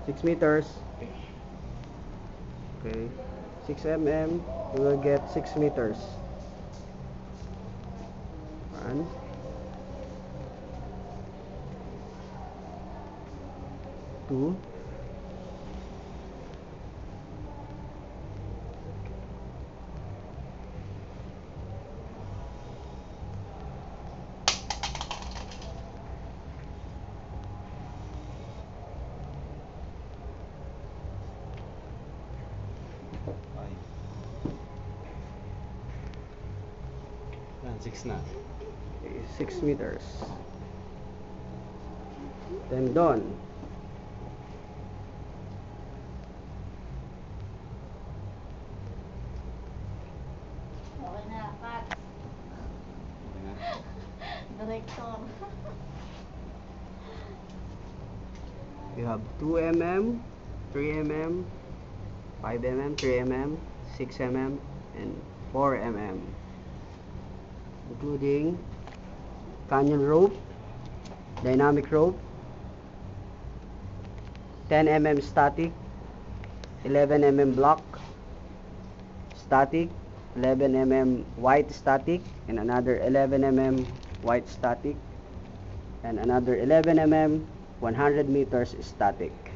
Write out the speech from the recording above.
6 meters. Okay. 6 mm, you will get 6 meters. 1, 2, 6 na. 6 meters. Then done. Okay na, cut. Okay na. Director. You have 2 mm, 3 mm, 5 mm, 3 mm, 6 mm, and 4 mm, including canyon rope, dynamic rope, 10 mm static, 11 mm block static, 11 mm white static, and another 11 mm white static, and another 11 mm 100 meters static.